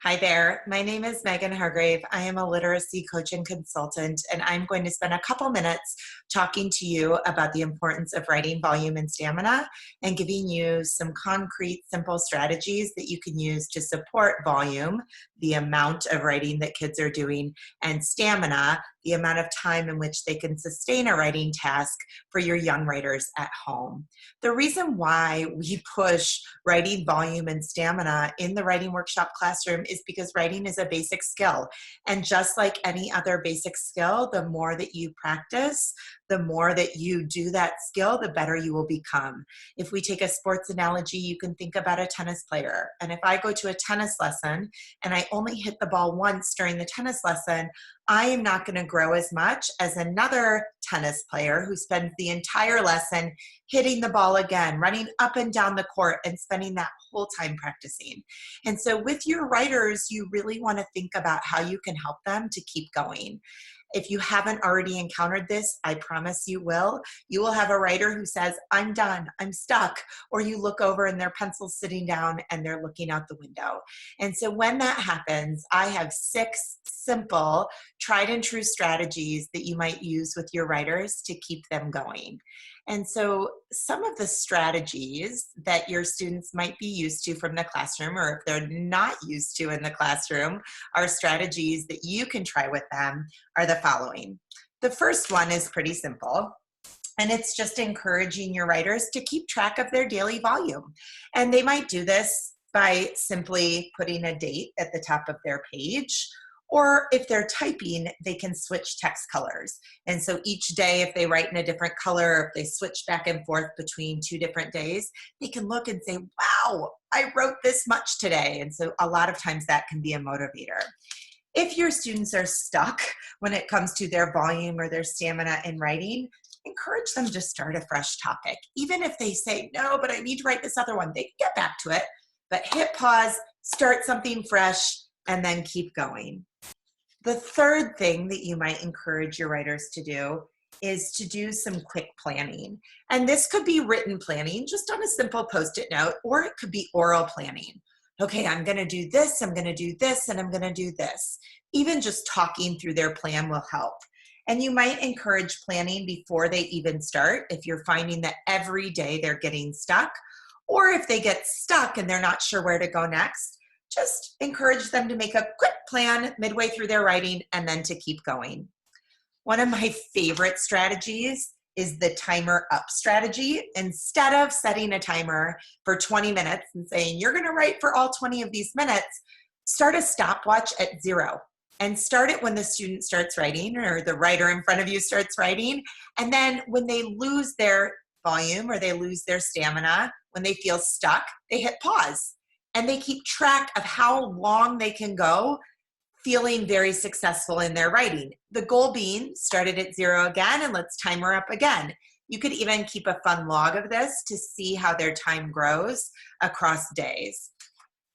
Hi there. My name is Megan Hargrave. I am a literacy coach and consultant, and I'm going to spend a couple minutes talking to you about the importance of writing volume and stamina and giving you some concrete, simple strategies that you can use to support volume, the amount of writing that kids are doing, and stamina, the amount of time in which they can sustain a writing task for your young writers at home. The reason why we push writing volume and stamina in the writing workshop classroom is because writing is a basic skill. And just like any other basic skill, the more that you practice, the more that you do that skill, the better you will become. If we take a sports analogy, you can think about a tennis player. And if I go to a tennis lesson and I only hit the ball once during the tennis lesson, I am not going to grow as much as another tennis player who spends the entire lesson hitting the ball again, running up and down the court, and spending that whole time practicing. And so with your writers, you really want to think about how you can help them to keep going. If you haven't already encountered this, I promise you will. You will have a writer who says, I'm done, I'm stuck, or you look over and their pencil's sitting down and they're looking out the window. And so when that happens, I have 6 simple, tried and true strategies that you might use with your writers to keep them going. And so some of the strategies that your students might be used to from the classroom, or if they're not used to in the classroom, are strategies that you can try with them are the following. The first one is pretty simple, and it's just encouraging your writers to keep track of their daily volume. And they might do this by simply putting a date at the top of their page, or if they're typing, they can switch text colors. And so each day, if they write in a different color, if they switch back and forth between 2 different days, they can look and say, wow, I wrote this much today. And so a lot of times that can be a motivator. If your students are stuck when it comes to their volume or their stamina in writing, encourage them to start a fresh topic. Even if they say, no, but I need to write this other one, they can get back to it, but hit pause, start something fresh, and then keep going. The third thing that you might encourage your writers to do is to do some quick planning. And this could be written planning, just on a simple Post-it note, or it could be oral planning. Okay, I'm going to do this, I'm going to do this, and I'm going to do this. Even just talking through their plan will help. And you might encourage planning before they even start if you're finding that every day they're getting stuck, or if they get stuck and they're not sure where to go next. Just encourage them to make a quick plan midway through their writing and then to keep going. One of my favorite strategies is the timer up strategy. Instead of setting a timer for 20 minutes and saying, you're going to write for all 20 of these minutes, start a stopwatch at 0 and start it when the student starts writing or the writer in front of you starts writing. And then when they lose their volume or they lose their stamina, when they feel stuck, they hit pause. And they keep track of how long they can go feeling very successful in their writing. The goal being started at 0 again and let's timer up again. You could even keep a fun log of this to see how their time grows across days.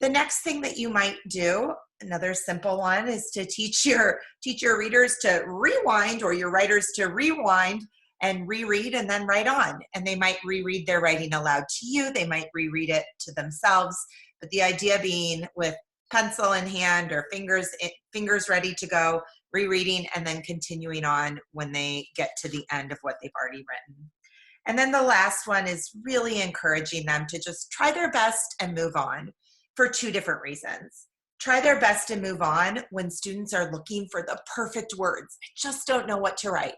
The next thing that you might do, another simple one, is to teach your readers to rewind, or your writers to rewind and reread and then write on. And they might reread their writing aloud to you. They might reread it to themselves. But the idea being with pencil in hand or fingers ready to go, rereading and then continuing on when they get to the end of what they've already written. And then the last one is really encouraging them to just try their best and move on for 2 different reasons. Try their best and move on when students are looking for the perfect words. I just don't know what to write.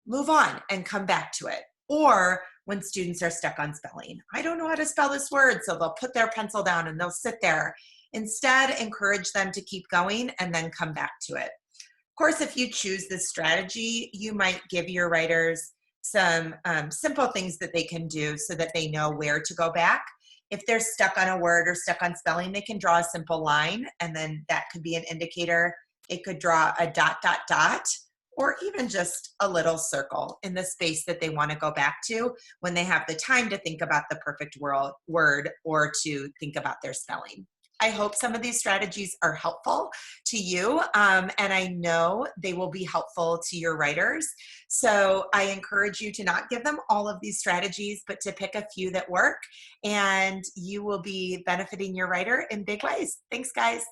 Move on and come back to it. Or when students are stuck on spelling. I don't know how to spell this word, so they'll put their pencil down and they'll sit there. Instead, encourage them to keep going and then come back to it. Of course, if you choose this strategy, you might give your writers some simple things that they can do so that they know where to go back. If they're stuck on a word or stuck on spelling, they can draw a simple line, and then that could be an indicator. It could draw a dot, dot, dot, or even just a little circle in the space that they want to go back to when they have the time to think about the perfect word or to think about their spelling. I hope some of these strategies are helpful to you, and I know they will be helpful to your writers. So I encourage you to not give them all of these strategies, but to pick a few that work, and you will be benefiting your writer in big ways. Thanks, guys.